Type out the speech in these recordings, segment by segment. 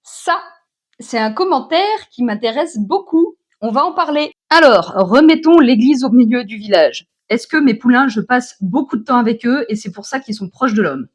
Ça, c'est un commentaire qui m'intéresse beaucoup. On va en parler. Alors, remettons l'église au milieu du village. Est-ce que mes poulains, je passe beaucoup de temps avec eux et c'est pour ça qu'ils sont proches de l'homme?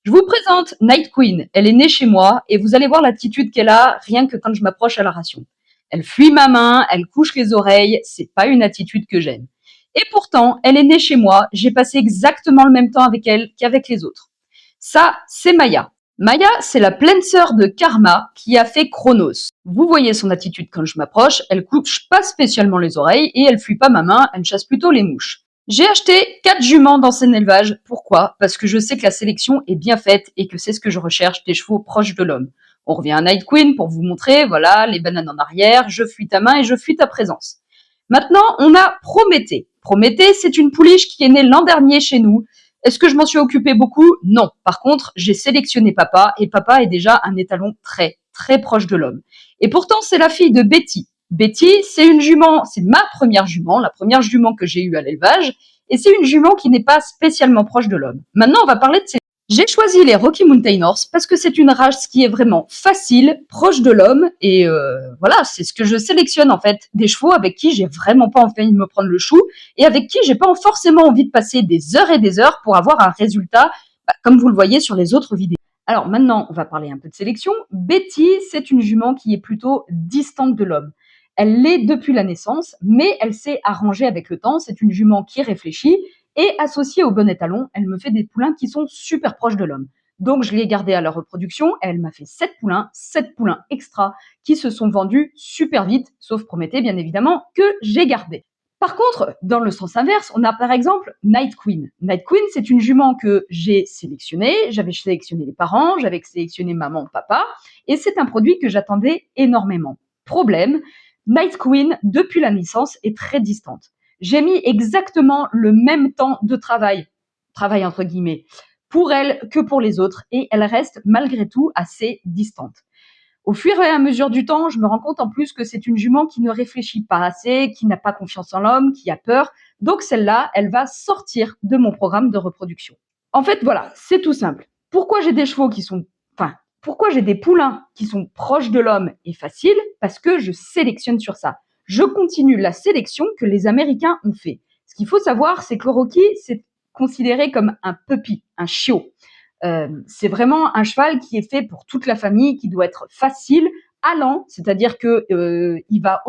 Je vous présente Night Queen. Elle est née chez moi et vous allez voir l'attitude qu'elle a rien que quand je m'approche à la ration. Elle fuit ma main, elle couche les oreilles, c'est pas une attitude que j'aime. Et pourtant, elle est née chez moi, j'ai passé exactement le même temps avec elle qu'avec les autres. Ça, c'est Maya. Maya, c'est la pleine sœur de Karma qui a fait Chronos. Vous voyez son attitude quand je m'approche, elle couche pas spécialement les oreilles et elle fuit pas ma main, elle chasse plutôt les mouches. J'ai acheté 4 juments dans cet élevage. Pourquoi? Parce que je sais que la sélection est bien faite et que c'est ce que je recherche, des chevaux proches de l'homme. On revient à Night Queen pour vous montrer, voilà, les bananes en arrière, je fuis ta main et je fuis ta présence. Maintenant, on a Prométhée. Prométhée, c'est une pouliche qui est née l'an dernier chez nous. Est-ce que je m'en suis occupée beaucoup? Non. Par contre, j'ai sélectionné papa et papa est déjà un étalon très, très proche de l'homme. Et pourtant, c'est la fille de Betty. Betty, c'est une jument, c'est ma première jument, la première jument que j'ai eue à l'élevage, et c'est une jument qui n'est pas spécialement proche de l'homme. Maintenant, on va parler de ses... J'ai choisi les Rocky Mountain Horse parce que c'est une race qui est vraiment facile, proche de l'homme, et voilà, c'est ce que je sélectionne en fait, des chevaux avec qui j'ai vraiment pas envie de me prendre le chou, et avec qui j'ai pas forcément envie de passer des heures et des heures pour avoir un résultat, comme vous le voyez sur les autres vidéos. Alors maintenant, on va parler un peu de sélection. Betty, c'est une jument qui est plutôt distante de l'homme. Elle l'est depuis la naissance, mais elle s'est arrangée avec le temps. C'est une jument qui réfléchit et associée au bon étalon, elle me fait des poulains qui sont super proches de l'homme. Donc je l'ai gardée à la reproduction, elle m'a fait 7 poulains extra qui se sont vendus super vite, sauf Prométhée bien évidemment, que j'ai gardé. Par contre, dans le sens inverse, on a par exemple Night Queen. Night Queen, c'est une jument que j'ai sélectionnée. J'avais sélectionné les parents, j'avais sélectionné maman, papa, et c'est un produit que j'attendais énormément. Problème, Night Queen, depuis la naissance, est très distante. J'ai mis exactement le même temps de travail entre guillemets, pour elle que pour les autres, et elle reste malgré tout assez distante. Au fur et à mesure du temps, je me rends compte en plus que c'est une jument qui ne réfléchit pas assez, qui n'a pas confiance en l'homme, qui a peur. Donc celle-là, elle va sortir de mon programme de reproduction. En fait, voilà, c'est tout simple. Pourquoi j'ai des chevaux qui sont... Enfin, pourquoi j'ai des poulains qui sont proches de l'homme et faciles? Parce que je sélectionne sur ça. Je continue la sélection que les Américains ont fait. Ce qu'il faut savoir, c'est que le Rocky, c'est considéré comme un puppy, un chiot. C'est vraiment un cheval qui est fait pour toute la famille, qui doit être facile, allant, c'est-à-dire que il va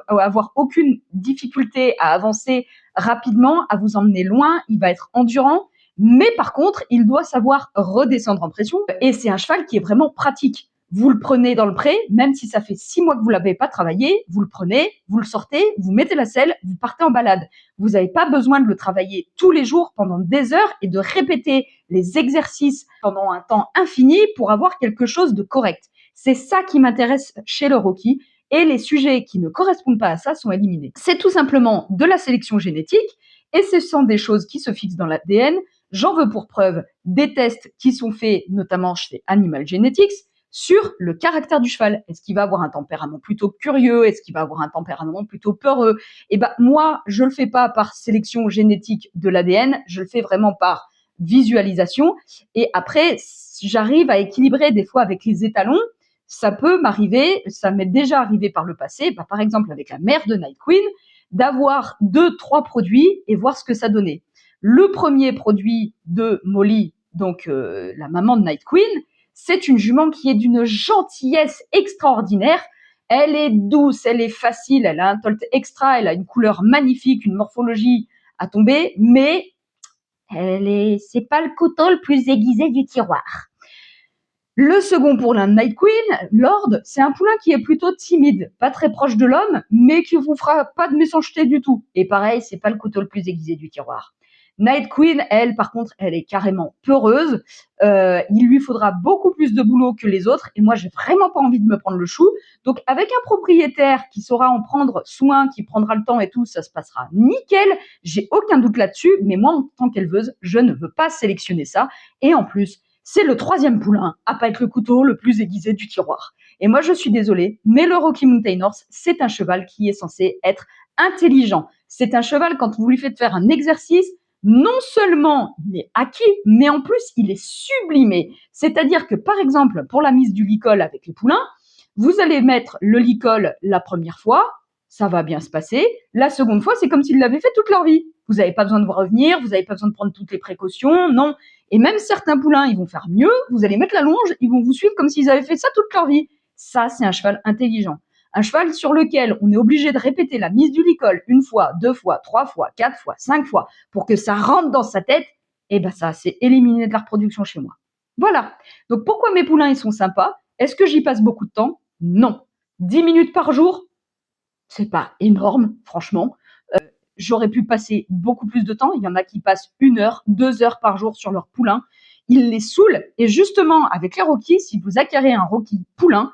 avoir aucune difficulté à avancer rapidement, à vous emmener loin, il va être endurant, mais par contre, il doit savoir redescendre en pression, et c'est un cheval qui est vraiment pratique. Vous le prenez dans le pré, même si ça fait 6 mois que vous l'avez pas travaillé, vous le prenez, vous le sortez, vous mettez la selle, vous partez en balade. Vous n'avez pas besoin de le travailler tous les jours pendant des heures et de répéter les exercices pendant un temps infini pour avoir quelque chose de correct. C'est ça qui m'intéresse chez le Rocky, et les sujets qui ne correspondent pas à ça sont éliminés. C'est tout simplement de la sélection génétique, et ce sont des choses qui se fixent dans l'ADN. J'en veux pour preuve des tests qui sont faits notamment chez Animal Genetics sur le caractère du cheval. Est-ce qu'il va avoir un tempérament plutôt curieux? Est-ce qu'il va avoir un tempérament plutôt peureux? Et ben moi, je le fais pas par sélection génétique de l'ADN, je le fais vraiment par visualisation. Et après, j'arrive à équilibrer des fois avec les étalons. Ça peut m'arriver, ça m'est déjà arrivé par le passé, bah, par exemple avec la mère de Night Queen, d'avoir 2-3 produits et voir ce que ça donnait. Le premier produit de Molly, donc la maman de Night Queen, c'est une jument qui est d'une gentillesse extraordinaire. Elle est douce, elle est facile, elle a un tolt extra, elle a une couleur magnifique, une morphologie à tomber, mais c'est pas le couteau le plus aiguisé du tiroir. Le second pour la Night Queen, Lord, c'est un poulain qui est plutôt timide, pas très proche de l'homme, mais qui vous fera pas de méchanceté du tout. Et pareil, c'est pas le couteau le plus aiguisé du tiroir. Night Queen, elle, par contre, elle est carrément peureuse. Il lui faudra beaucoup plus de boulot que les autres. Et moi, j'ai vraiment pas envie de me prendre le chou. Donc, avec un propriétaire qui saura en prendre soin, qui prendra le temps et tout, ça se passera nickel. J'ai aucun doute là-dessus. Mais moi, en tant qu'éleveuse, je ne veux pas sélectionner ça. Et en plus, c'est le troisième poulain à pas être le couteau le plus aiguisé du tiroir. Et moi, je suis désolée, mais le Rocky Mountain Horse, c'est un cheval qui est censé être intelligent. C'est un cheval, quand vous lui faites faire un exercice, non seulement il est acquis, mais en plus il est sublimé. C'est-à-dire que par exemple, pour la mise du licol avec les poulains, Vous allez mettre le licol la première fois, ça va bien se passer. La seconde fois, c'est comme s'ils l'avaient fait toute leur vie. Vous n'avez pas besoin de vous revenir, vous n'avez pas besoin de prendre toutes les précautions, non. Et même certains poulains, ils vont faire mieux, vous allez mettre la longe, ils vont vous suivre comme s'ils avaient fait ça toute leur vie. Ça, c'est un cheval intelligent. Un cheval sur lequel on est obligé de répéter la mise du licol 1 fois, 2 fois, 3 fois, 4 fois, 5 fois pour que ça rentre dans sa tête, eh ben ça, c'est éliminé de la reproduction chez moi. Voilà. Donc pourquoi mes poulains, ils sont sympas? Est-ce que j'y passe beaucoup de temps? Non. 10 minutes par jour, c'est pas énorme, franchement. J'aurais pu passer beaucoup plus de temps. Il y en a qui passent 1 heure, 2 heures par jour sur leur poulain. Ils les saoulent. Et justement, avec les Rockies, si vous acquérez un Rockie poulain,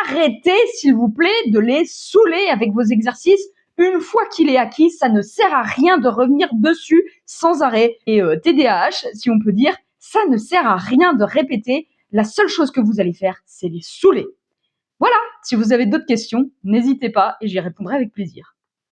arrêtez, s'il vous plaît, de les saouler avec vos exercices. Une fois qu'il est acquis, ça ne sert à rien de revenir dessus sans arrêt. Et TDAH, si on peut dire, ça ne sert à rien de répéter. La seule chose que vous allez faire, c'est les saouler. Voilà, si vous avez d'autres questions, n'hésitez pas et j'y répondrai avec plaisir.